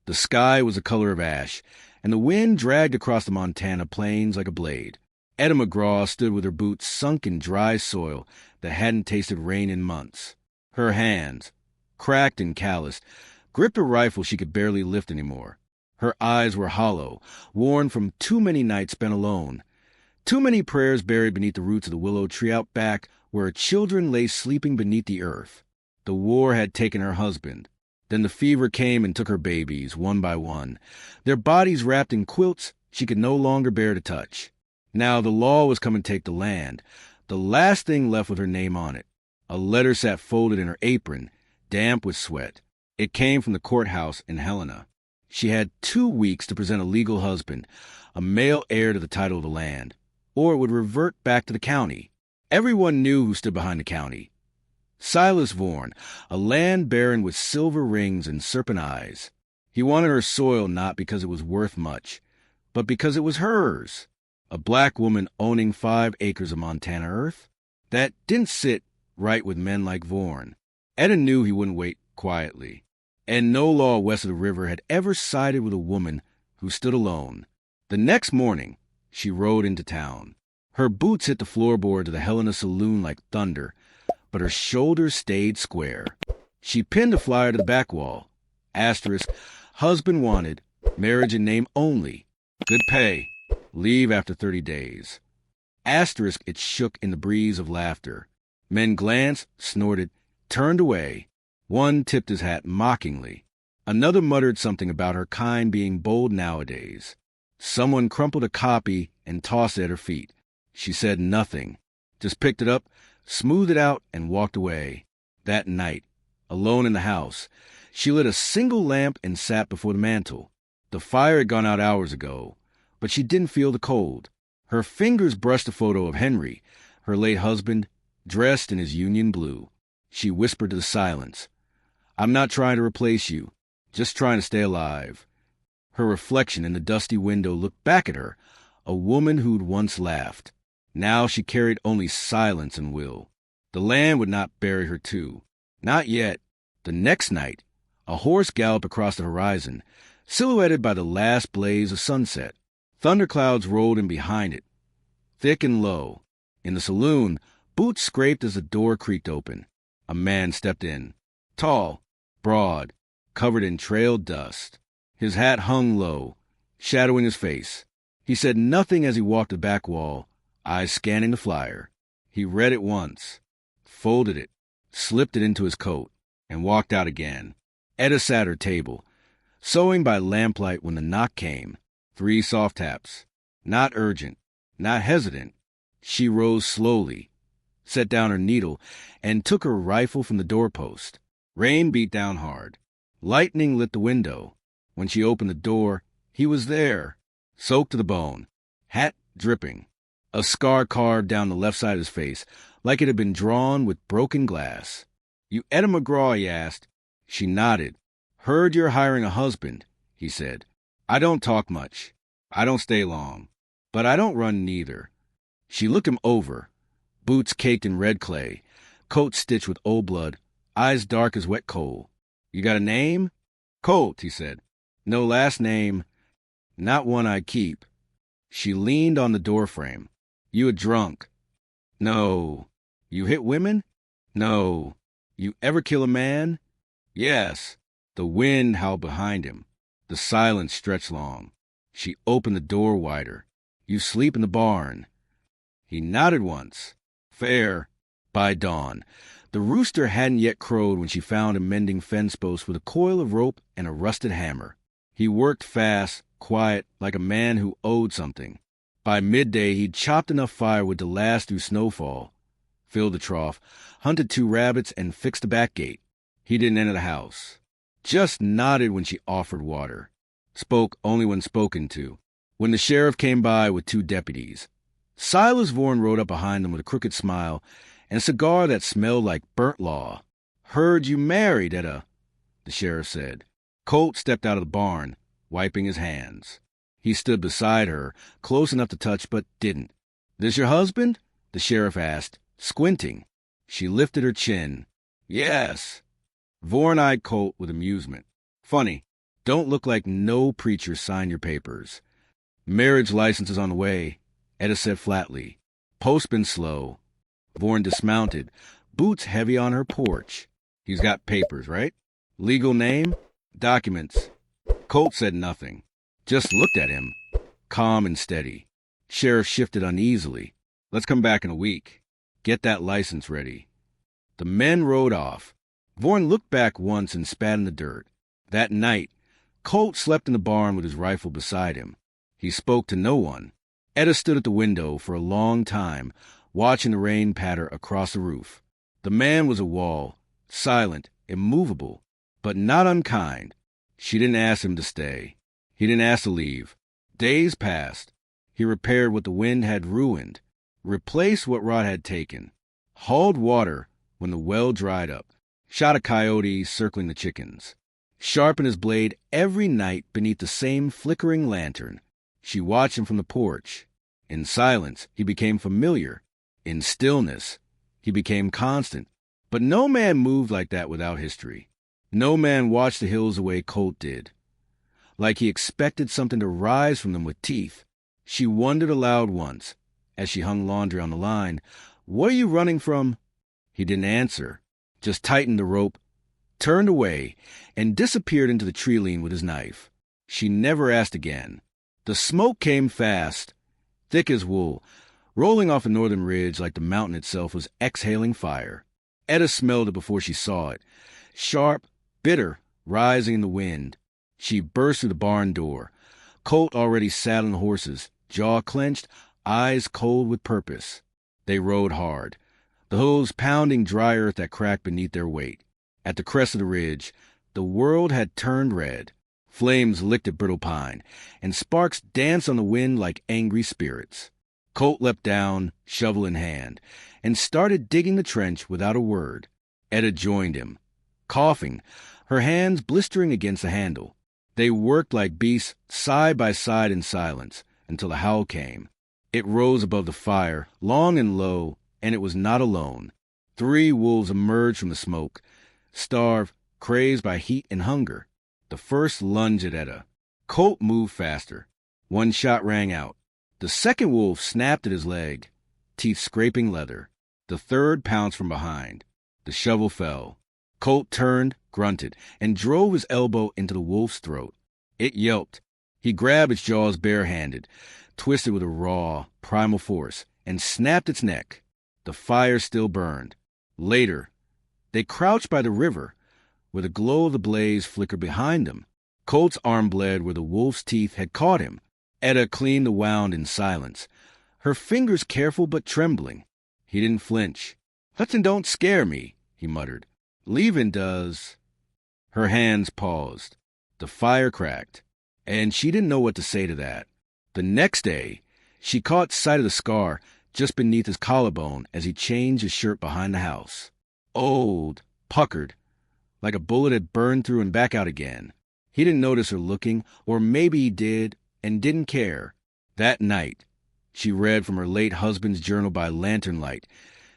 The sky was the color of ash, and the wind dragged across the Montana plains like a blade. Etta McGraw stood with her boots sunk in dry soil that hadn't tasted rain in months. Her hands, cracked and calloused, gripped a rifle she could barely lift anymore. Her eyes were hollow, worn from too many nights spent alone. Too many prayers buried beneath the roots of the willow tree out back where her children lay sleeping beneath the earth. The war had taken her husband. Then the fever came and took her babies, one by one. Their bodies wrapped in quilts she could no longer bear to touch. Now the law was coming to take the land, the last thing left with her name on it. A letter sat folded in her apron, damp with sweat. It came from the courthouse in Helena. She had 2 weeks to present a legal husband, a male heir to the title of the land, or it would revert back to the county. Everyone knew who stood behind the county. Silas Vaughan, a land baron with silver rings and serpent eyes. He wanted her soil not because it was worth much, but because it was hers. A black woman owning 5 acres of Montana earth? That didn't sit right with men like Vaughan. Etta knew he wouldn't wait quietly, and no law west of the river had ever sided with a woman who stood alone. The next morning, she rode into town. Her boots hit the floorboards of the Helena saloon like thunder, but her shoulders stayed square. She pinned a flyer to the back wall. Asterisk, husband wanted, marriage in name only, good pay, leave after 30 days. Asterisk, it shook in the breeze of laughter. Men glanced, snorted, turned away. One tipped his hat mockingly. Another muttered something about her kind being bold nowadays. Someone crumpled a copy and tossed it at her feet. She said nothing, just picked it up, smoothed it out, and walked away. That night, alone in the house, she lit a single lamp and sat before the mantel. The fire had gone out hours ago, but she didn't feel the cold. Her fingers brushed a photo of Henry, her late husband, dressed in his Union blue. She whispered to the silence, "I'm not trying to replace you, just trying to stay alive." Her reflection in the dusty window looked back at her, a woman who'd once laughed. Now she carried only silence and will. The land would not bury her too. Not yet. The next night, a horse galloped across the horizon, silhouetted by the last blaze of sunset. Thunderclouds rolled in behind it, thick and low. In the saloon, boots scraped as the door creaked open. A man stepped in, tall, broad, covered in trailed dust. His hat hung low, shadowing his face. He said nothing as he walked the back wall, eyes scanning the flyer. He read it once, folded it, slipped it into his coat, and walked out again. Etta sat at her table, sewing by lamplight when the knock came. 3 soft taps. Not urgent, not hesitant. She rose slowly, set down her needle, and took her rifle from the doorpost. Rain beat down hard. Lightning lit the window. When she opened the door, he was there, soaked to the bone, hat dripping, a scar carved down the left side of his face, like it had been drawn with broken glass. "You Etta McGraw?" he asked. She nodded. "Heard you're hiring a husband," he said. "I don't talk much. I don't stay long. But I don't run neither." She looked him over. Boots caked in red clay, coat stitched with old blood, eyes dark as wet coal. "You got a name?" "Colt," he said. "No last name. Not one I keep." She leaned on the doorframe. "You a drunk?" "No." "You hit women?" "No." "You ever kill a man?" "Yes." The wind howled behind him. The silence stretched long. She opened the door wider. "You sleep in the barn." He nodded once. "Fair." By dawn, the rooster hadn't yet crowed when she found him mending fence posts with a coil of rope and a rusted hammer. He worked fast, quiet, like a man who owed something. By midday, he'd chopped enough firewood to last through snowfall, filled the trough, hunted 2 rabbits, and fixed the back gate. He didn't enter the house. Just nodded when she offered water. Spoke only when spoken to. When the sheriff came by with 2 deputies. Silas Vaughan rode up behind them with a crooked smile and a cigar that smelled like burnt law. "Heard you married, Etta," the sheriff said. Colt stepped out of the barn, wiping his hands. He stood beside her, close enough to touch, but didn't. "This your husband?" the sheriff asked, squinting. She lifted her chin. "Yes." Vaughan eyed Colt with amusement. "Funny. Don't look like no preacher signed your papers. Marriage license is on the way, Etta said flatly. Postman slow. Vorn dismounted, boots heavy on her porch. He's got papers, right? Legal name? Documents. Colt said nothing. Just looked at him, calm and steady. Sheriff shifted uneasily. Let's come back in a week. Get that license ready. The men rode off. Vorn looked back once and spat in the dirt. That night, Colt slept in the barn with his rifle beside him. He spoke to no one. Etta stood at the window for a long time, watching the rain patter across the roof. The man was a wall, silent, immovable, but not unkind. She didn't ask him to stay. He didn't ask to leave. Days passed. He repaired what the wind had ruined, replaced what rot had taken, hauled water when the well dried up, shot a coyote circling the chickens, sharpened his blade every night beneath the same flickering lantern. She watched him from the porch. In silence, he became familiar. In stillness, he became constant. But no man moved like that without history. No man watched the hills the way Colt did, like he expected something to rise from them with teeth. She wondered aloud once, as she hung laundry on the line, "What are you running from?" He didn't answer, just tightened the rope, turned away, and disappeared into the tree line with his knife. She never asked again. The smoke came fast, thick as wool, rolling off a northern ridge like the mountain itself was exhaling fire. Etta smelled it before she saw it, sharp, bitter, rising in the wind. She burst through the barn door. Colt already sat on the horses, jaw clenched, eyes cold with purpose. They rode hard, the hooves pounding dry earth that cracked beneath their weight. At the crest of the ridge, the world had turned red. Flames licked at brittle pine, and sparks danced on the wind like angry spirits. Colt leapt down, shovel in hand, and started digging the trench without a word. Etta joined him, coughing, her hands blistering against the handle. They worked like beasts side by side in silence until the howl came. It rose above the fire, long and low, and it was not alone. 3 wolves emerged from the smoke, starved, crazed by heat and hunger. The first lunged at Etta. Colt moved faster. One shot rang out. The second wolf snapped at his leg, teeth scraping leather. The third pounced from behind. The shovel fell. Colt turned, grunted, and drove his elbow into the wolf's throat. It yelped. He grabbed its jaws barehanded, twisted with a raw, primal force, and snapped its neck. The fire still burned. Later, they crouched by the river, where the glow of the blaze flickered behind them. Colt's arm bled where the wolf's teeth had caught him. Etta cleaned the wound in silence, her fingers careful but trembling. He didn't flinch. "Hudson don't scare me," he muttered. "Leaving does." Her hands paused. The fire cracked, and she didn't know what to say to that. The next day, she caught sight of the scar just beneath his collarbone as he changed his shirt behind the house. Old, puckered, like a bullet had burned through and back out again. He didn't notice her looking, or maybe he did, and didn't care. That night, she read from her late husband's journal by lantern light,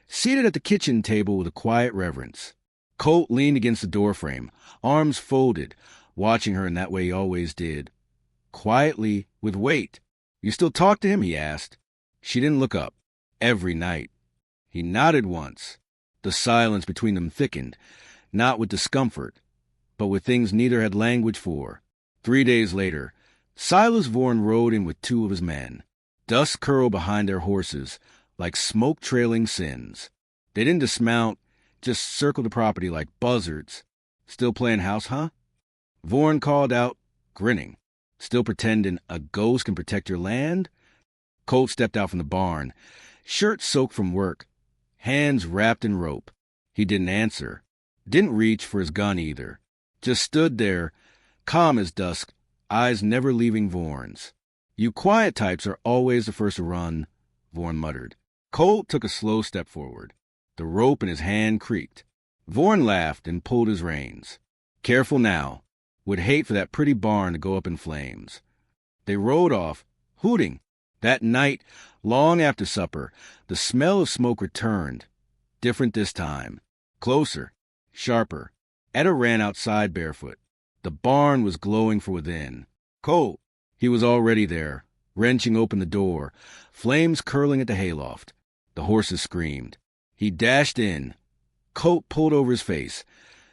seated at the kitchen table with a quiet reverence. Colt leaned against the doorframe, arms folded, watching her in that way he always did. Quietly, with weight. "You still talk to him?" he asked. She didn't look up. Every night. He nodded once. The silence between them thickened, not with discomfort, but with things neither had language for. 3 days later, Silas Vorn rode in with 2 of his men. Dust curled behind their horses, like smoke-trailing sins. They didn't dismount, just circled the property like buzzards. "Still playing house, huh?" Vorn called out, grinning. "Still pretending a ghost can protect your land?" Colt stepped out from the barn, shirt soaked from work, hands wrapped in rope. He didn't answer, didn't reach for his gun either. Just stood there, calm as dusk, eyes never leaving Vorn's. "You quiet types are always the first to run," Vorn muttered. Colt took a slow step forward. The rope in his hand creaked. Vorn laughed and pulled his reins. "Careful now. Would hate for that pretty barn to go up in flames." They rode off, hooting. That night, long after supper, the smell of smoke returned. Different this time. Closer. Sharper. Etta ran outside barefoot. The barn was glowing from within. Colt! He was already there, wrenching open the door, flames curling at the hayloft. The horses screamed. He dashed in. Colt pulled over his face,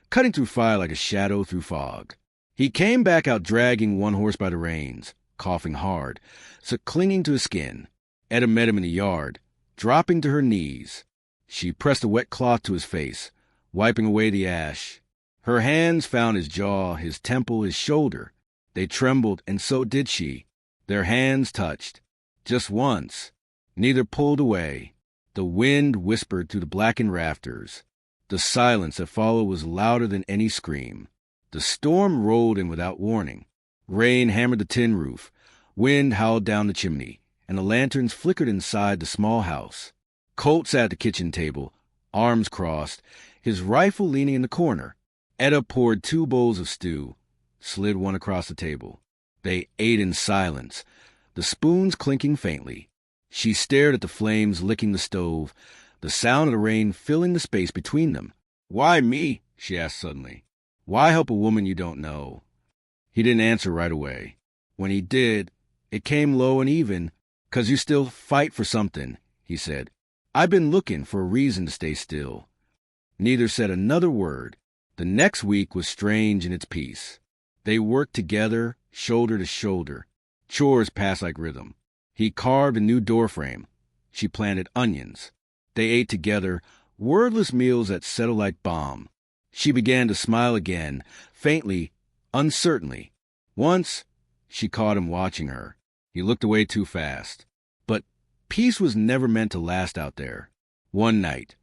cutting through fire like a shadow through fog. He came back out dragging one horse by the reins, coughing hard, so clinging to his skin. Etta met him in the yard, dropping to her knees. She pressed a wet cloth to his face, wiping away the ash. Her hands found his jaw, his temple, his shoulder. They trembled, and so did she. Their hands touched. Just once. Neither pulled away. The wind whispered through the blackened rafters. The silence that followed was louder than any scream. The storm rolled in without warning. Rain hammered the tin roof. Wind howled down the chimney, and the lanterns flickered inside the small house. Colt sat at the kitchen table, arms crossed, his rifle leaning in the corner. Etta poured 2 bowls of stew, slid one across the table. They ate in silence, the spoons clinking faintly. She stared at the flames licking the stove, the sound of the rain filling the space between them. "Why me?" she asked suddenly. "Why help a woman you don't know?" He didn't answer right away. When he did, it came low and even. "'Cause you still fight for something," he said. "I've been looking for a reason to stay still." Neither said another word. The next week was strange in its peace. They worked together, shoulder to shoulder. Chores passed like rhythm. He carved a new doorframe. She planted onions. They ate together, wordless meals that settled like balm. She began to smile again, faintly, uncertainly. Once, she caught him watching her. He looked away too fast. But peace was never meant to last out there. One night,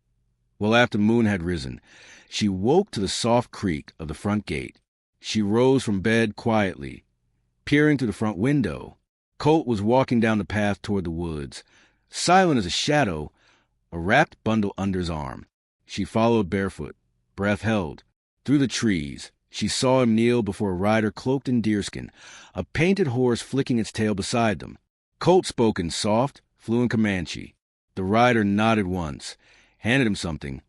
well after the moon had risen, she woke to the soft creak of the front gate. She rose from bed quietly, peering through the front window. Colt was walking down the path toward the woods, silent as a shadow, a wrapped bundle under his arm. She followed barefoot, breath held. Through the trees, she saw him kneel before a rider cloaked in deerskin, a painted horse flicking its tail beside them. Colt spoke in soft, fluent Comanche. The rider nodded once, handed him something.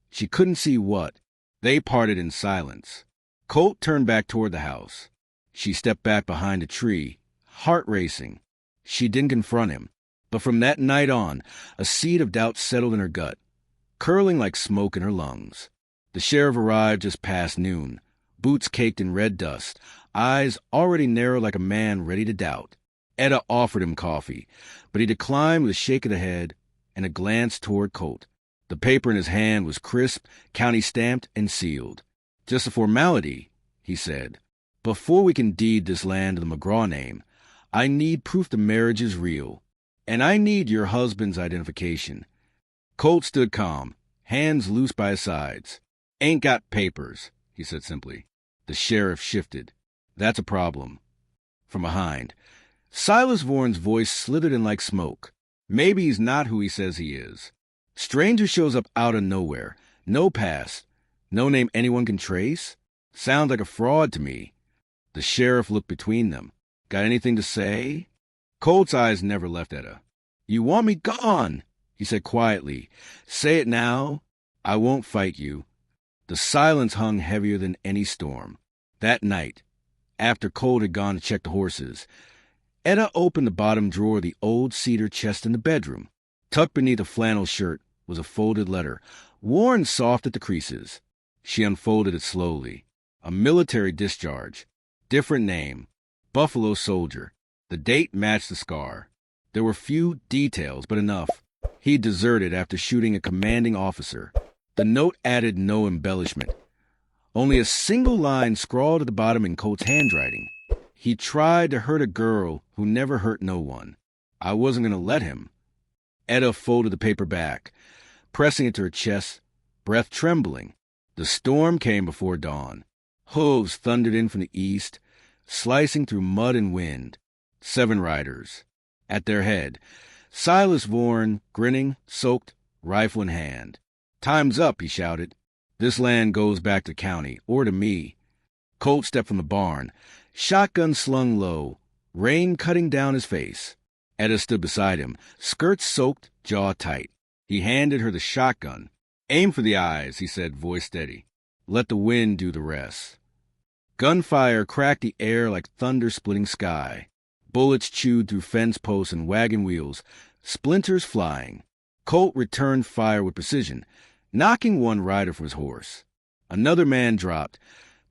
She couldn't see what. They parted in silence. Colt turned back toward the house. She stepped back behind a tree, heart racing. She didn't confront him. But from that night on, a seed of doubt settled in her gut, curling like smoke in her lungs. The sheriff arrived just past noon, boots caked in red dust, eyes already narrowed like a man ready to doubt. Etta offered him coffee, but he declined with a shake of the head and a glance toward Colt. The paper in his hand was crisp, county-stamped, and sealed. "Just a formality," he said. "Before we can deed this land to the McGraw name, I need proof the marriage is real. And I need your husband's identification." Colt stood calm, hands loose by his sides. "Ain't got papers," he said simply. The sheriff shifted. "That's a problem." From behind, Silas Vaughan's voice slithered in like smoke. "Maybe he's not who he says he is. Stranger shows up out of nowhere. No past. No name anyone can trace. Sounds like a fraud to me." The sheriff looked between them. "Got anything to say?" Colt's eyes never left Etta. "You want me gone," he said quietly. "Say it now. I won't fight you." The silence hung heavier than any storm. That night, after Colt had gone to check the horses, Etta opened the bottom drawer of the old cedar chest in the bedroom. Tucked beneath a flannel shirt was a folded letter, worn soft at the creases. She unfolded it slowly. A military discharge. Different name. Buffalo Soldier. The date matched the scar. There were few details, but enough. He deserted after shooting a commanding officer. The note added no embellishment. Only a single line scrawled at the bottom in Colt's handwriting. He tried to hurt a girl who never hurt no one. I wasn't going to let him. Etta folded the paper back, pressing it to her chest, breath trembling. The storm came before dawn. Hooves thundered in from the east, slicing through mud and wind. 7 riders. At their head, Silas Vaughan, grinning, soaked, rifle in hand. "Time's up," he shouted. "This land goes back to county, or to me." Colt stepped from the barn, shotgun slung low, rain cutting down his face. Etta stood beside him, skirts soaked, jaw tight. He handed her the shotgun. "Aim for the eyes," he said, voice steady. "Let the wind do the rest." Gunfire cracked the air like thunder splitting sky. Bullets chewed through fence posts and wagon wheels, splinters flying. Colt returned fire with precision, knocking one rider from his horse. Another man dropped,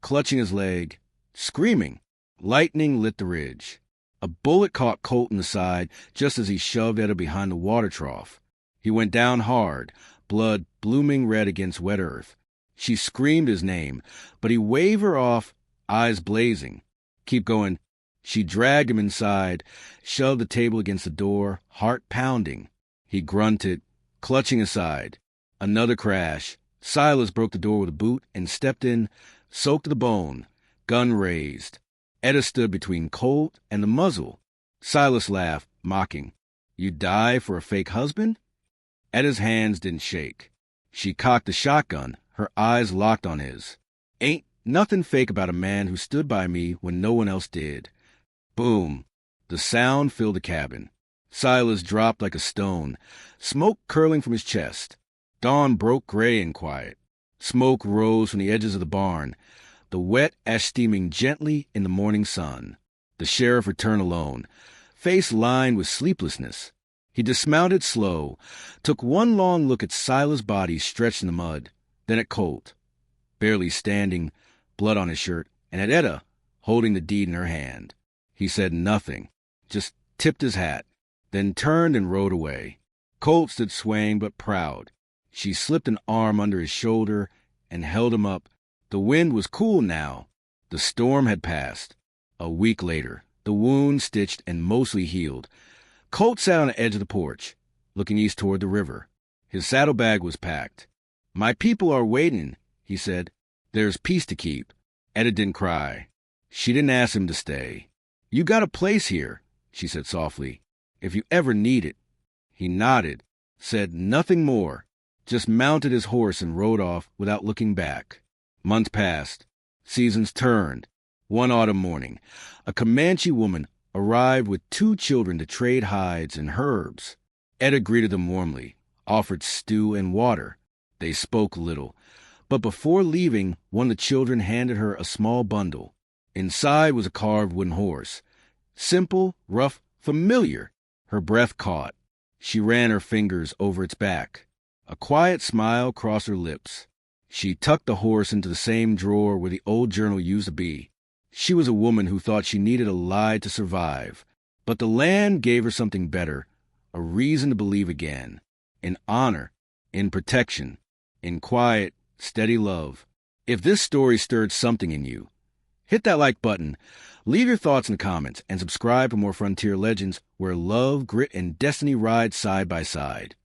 clutching his leg, screaming. Lightning lit the ridge. A bullet caught Colt in the side just as he shoved Etta behind the water trough. He went down hard, blood blooming red against wet earth. She screamed his name, but he waved her off, eyes blazing. Keep going. She dragged him inside, shoved the table against the door, heart pounding. He grunted, clutching his side. Another crash. Silas broke the door with a boot and stepped in, soaked to the bone, gun raised. Etta stood between Colt and the muzzle. Silas laughed, mocking. You die for a fake husband? Etta's hands didn't shake. She cocked the shotgun, her eyes locked on his. Ain't nothing fake about a man who stood by me when no one else did. Boom. The sound filled the cabin. Silas dropped like a stone, smoke curling from his chest. Dawn broke gray and quiet. Smoke rose from the edges of the barn, the wet ash steaming gently in the morning sun. The sheriff returned alone, face lined with sleeplessness. He dismounted slow, took one long look at Silas' body stretched in the mud, then at Colt, barely standing, blood on his shirt, and at Etta, holding the deed in her hand. He said nothing, just tipped his hat, then turned and rode away. Colt stood swaying but proud. She slipped an arm under his shoulder and held him up. The wind was cool now. The storm had passed. A week later, the wound stitched and mostly healed. Colt sat on the edge of the porch, looking east toward the river. His saddlebag was packed. My people are waiting, he said. There's peace to keep. Etta didn't cry. She didn't ask him to stay. You got a place here, she said softly, if you ever need it. He nodded, said nothing more, just mounted his horse and rode off without looking back. Months passed. Seasons turned. One autumn morning, a Comanche woman arrived with 2 children to trade hides and herbs. Etta greeted them warmly, offered stew and water. They spoke little, but before leaving, one of the children handed her a small bundle. Inside was a carved wooden horse. Simple, rough, familiar. Her breath caught. She ran her fingers over its back. A quiet smile crossed her lips. She tucked the horse into the same drawer where the old journal used to be. She was a woman who thought she needed a lie to survive. But the land gave her something better, a reason to believe again. In honor, in protection, in quiet, steady love. If this story stirred something in you, hit that like button, leave your thoughts in the comments, and subscribe for more Frontier Legends where love, grit, and destiny ride side by side.